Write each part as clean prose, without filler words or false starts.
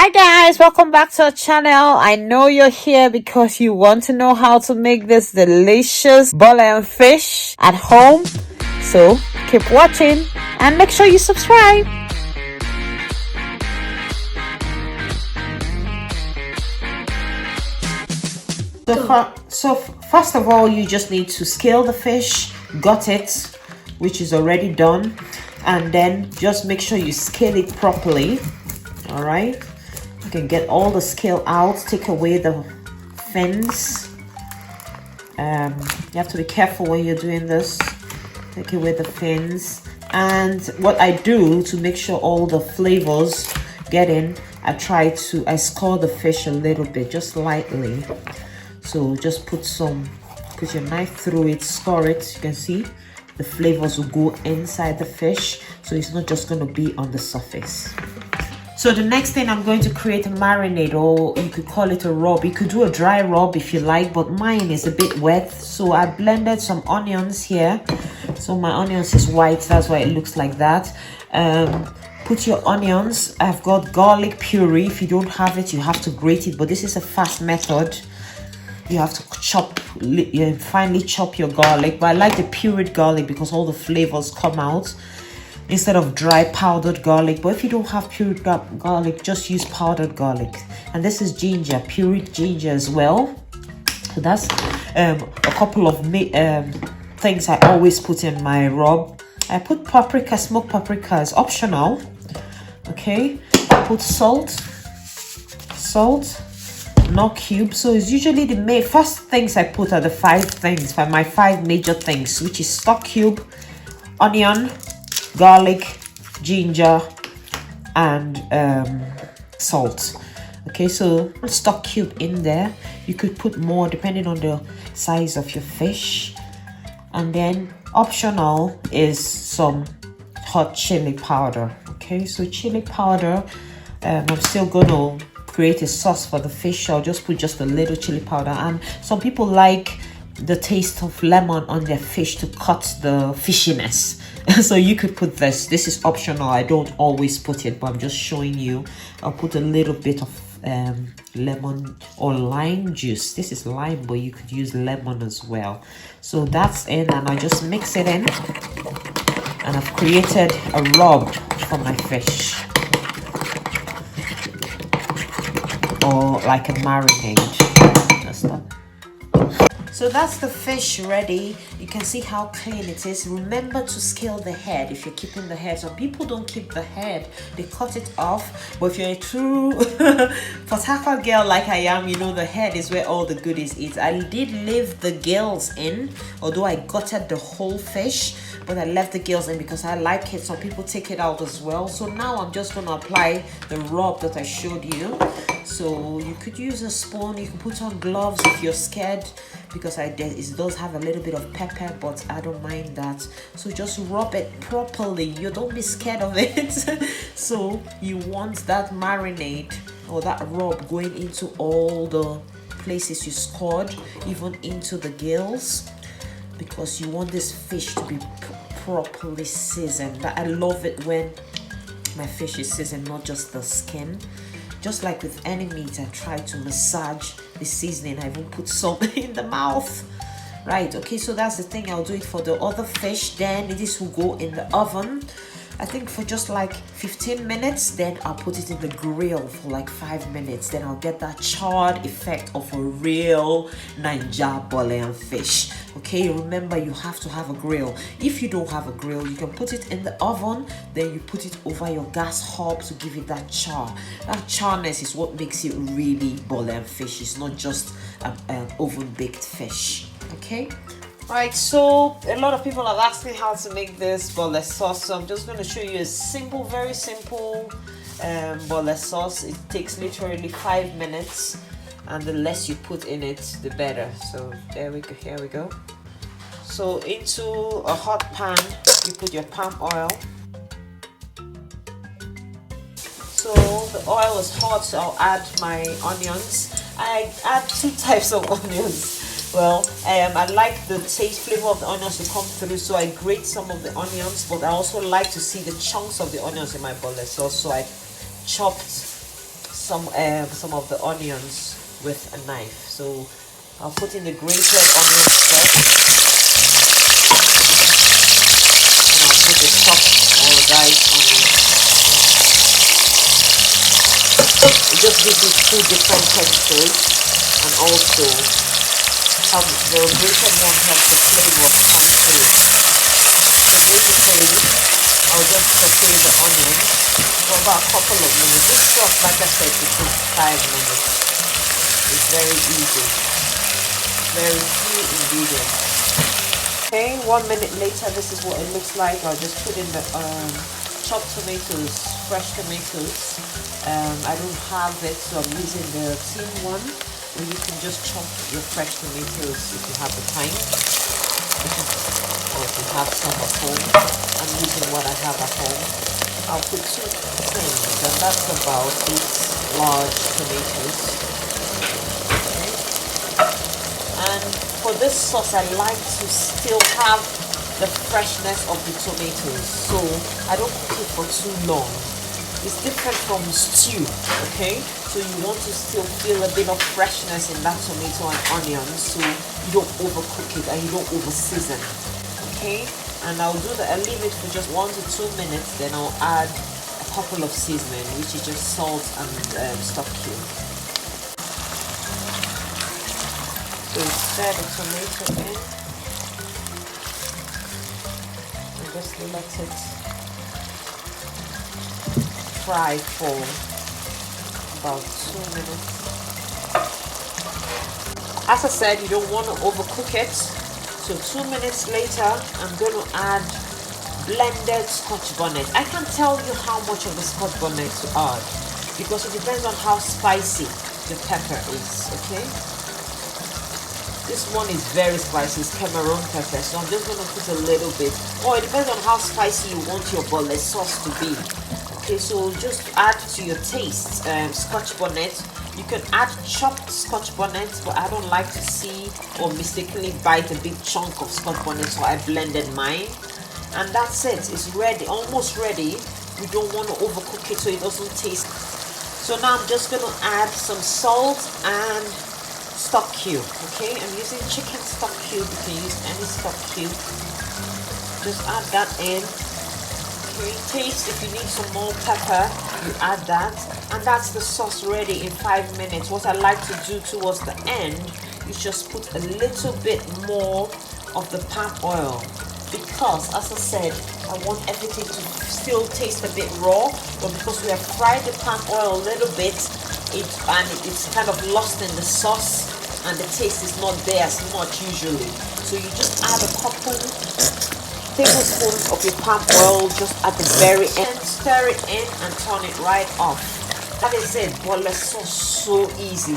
Hi guys, welcome back to our channel. I know you're here because you want to know how to make this delicious bole and fish at home. So keep watching and make sure you subscribe. So first of all, you just need to scale the fish, gut it, which is already done, and then just make sure you scale it properly. All right, you can get all the scale out, take away the fins. You have to be careful when you're doing this. Take away the fins. And what I do to make sure all the flavors get in, I score the fish a little bit, just lightly. So just put your knife through it, score it. You can see the flavors will go inside the fish, so it's not just going to be on the surface. So the next thing, I'm going to create a marinade, or you could call it a rub. You could do a dry rub if you like, but mine is a bit wet. So I blended some onions here. So my onions is white, that's why it looks like that. Put your onions. I've got garlic puree. If you don't have it, you have to grate it, but this is a fast method. You have to finely chop your garlic, but I like the pureed garlic because all the flavors come out instead of dry powdered garlic. But if you don't have pureed garlic, just use powdered garlic. And this is ginger, pureed ginger as well. So that's a couple of things I always put in my rub. I put paprika. Smoked paprika is optional. Okay, I put salt, not cubes. So it's usually the first things I put are the my five major things, which is stock cube, onion, garlic, ginger, and salt. Okay, so stock cube in there. You could put more depending on the size of your fish. And then optional is some hot chili powder. Okay, so chili powder, I'm still gonna create a sauce for the fish, so I'll just put just a little chili powder. And some people like the taste of lemon on their fish to cut the fishiness. So you could put this is optional. I don't always put it, but I'm just showing you. I'll put a little bit of lemon or lime juice. This is lime, but you could use lemon as well. So that's in, and I just mix it in, and I've created a rub for my fish, or like a marinade. That's that. So that's the fish ready. You can see how clean it is. Remember to scale the head if you're keeping the head. Some people don't keep the head, they cut it off. But if you're a true Port Harcourt girl like I am, you know the head is where all the goodies is. I did leave the gills in, although I gutted the whole fish, but I left the gills in because I like it. Some people take it out as well. So now I'm just going to apply the rub that I showed you. So you could use a spoon, you can put on gloves if you're scared, because it does have a little bit of pepper, but I don't mind that. So just rub it properly. You don't be scared of it. So you want that marinade or that rub going into all the places you scored, even into the gills, because you want this fish to be properly seasoned. I love it when my fish is seasoned, not just the skin. Just like with any meat, I try to massage the seasoning. I even put some in the mouth. Right, okay, so that's the thing. I'll do it for the other fish. Then this will go in the oven, I think for just like 15 minutes. Then I'll put it in the grill for like 5 minutes. Then I'll get that charred effect of a real Nigerian bole and fish. Okay, remember you have to have a grill. If you don't have a grill, you can put it in the oven, then you put it over your gas hob to give it that char. That charness is what makes it really bole and fish. It's not just an oven baked fish. Okay, right, so a lot of people have asked me how to make this bole sauce, so I'm just going to show you a very simple bole sauce. It takes literally 5 minutes, and the less you put in it, the better. So there we go. Here we go. So into a hot pan, you put your palm oil. So the oil is hot, so I'll add my onions. I add 2 types of onions. Well, I like the taste flavor of the onions to come through, so I grate some of the onions, but I also like to see the chunks of the onions in my bole sauce. So I chopped some of the onions with a knife. So I'll put in the grated onions first. And I'll put the chopped or diced onions. It just gives you two different textures, and also the grated one has the flavor of plantain. So basically, I'll just saute the onions for about a couple of minutes. This sauce, like I said, it takes 5 minutes. It's very easy. Very few ingredients. Okay, 1 minute later, this is what it looks like. I'll just put in the chopped tomatoes, fresh tomatoes. I don't have it, so I'm using the tin one. Or you can just chop your fresh tomatoes if you have the time. Or if you have some at home. I'm using what I have at home. I'll put 2 tins, and that's about 8 large tomatoes. Okay. And for this sauce, I like to still have the freshness of the tomatoes, so I don't cook it for too long. It's different from stew, okay? So you want to still feel a bit of freshness in that tomato and onion, so you don't overcook it and you don't over season, okay? And I'll leave it for just 1 to 2 minutes, then I'll add a couple of seasoning, which is just salt and stock cube. So stir the tomato in and just let it fry for about 2 minutes. As I said, you don't want to overcook it. So 2 minutes later, I'm going to add blended Scotch bonnet. I can't tell you how much of the Scotch bonnet to add because it depends on how spicy the pepper is, okay? This one is very spicy, it's Cameroon pepper, so I'm just going to put a little bit. Or it depends on how spicy you want your bole sauce to be. Okay, so just add to your taste Scotch bonnet. You can add chopped Scotch bonnet, but I don't like to see or mistakenly bite a big chunk of Scotch bonnet, so I blended mine. And that's it, it's ready, almost ready. We don't want to overcook it so it doesn't taste. So now I'm just going to add some salt and stock cube. Okay, I'm using chicken stock cube. You can use any stock cube. Just add that in. Okay, taste. If you need some more pepper, you add that, and that's the sauce ready in 5 minutes. What I like to do towards the end is just put a little bit more of the palm oil, because as I said, I want everything to still taste a bit raw, but because we have fried the palm oil a little bit, it's kind of lost in the sauce and the taste is not there as much usually. So you just add a couple tablespoons of your palm oil just at the very end, stir it in and turn it right off. That is it. Bole sauce, so easy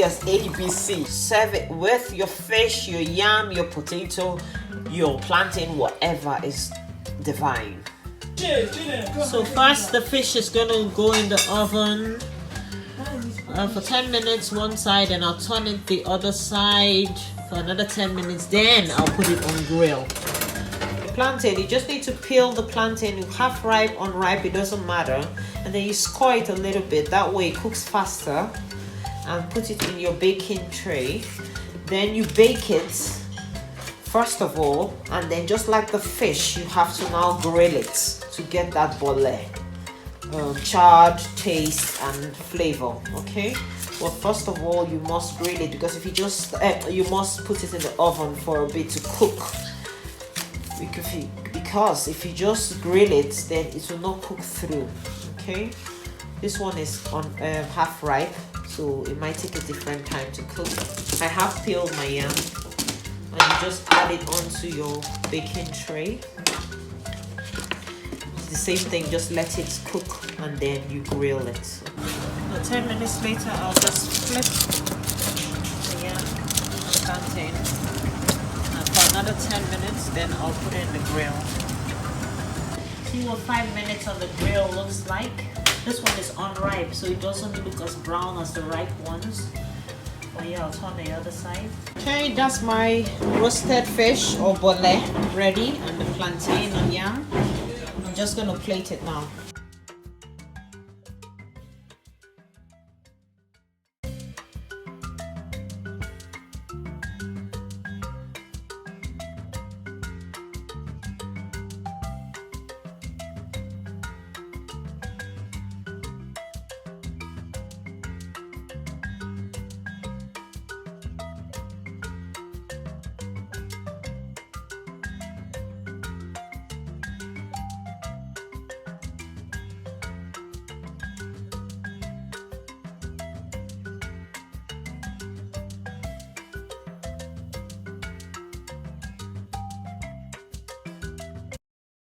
as ABC. Serve it with your fish, your yam, your potato, your plantain, whatever is divine. So first the fish is gonna go in the oven for 10 minutes one side, and I'll turn it the other side for another 10 minutes, then I'll put it on grill. The plantain, you just need to peel the plantain, half ripe, unripe, it doesn't matter, and then you score it a little bit, that way it cooks faster, and put it in your baking tray. Then you bake it first of all, and then just like the fish, you have to now grill it to get that bole. Charred taste and flavor, okay? But first of all, you must grill it, because if you just you must put it in the oven for a bit to cook, because if you just grill it, then it will not cook through. Okay, this one is on half ripe, so it might take a different time to cook. I have peeled my yam, and you just add it onto your baking tray. The same thing, just let it cook and then you grill it. 10 minutes later, I'll just flip the yam and plantain, and for another 10 minutes, then I'll put it in the grill. See what 5 minutes on the grill looks like. This one is unripe, so it doesn't look as brown as the ripe ones. But yeah, I'll turn the other side. Okay, that's my roasted fish or bole ready, and the plantain and yam. I'm just going to plate it now.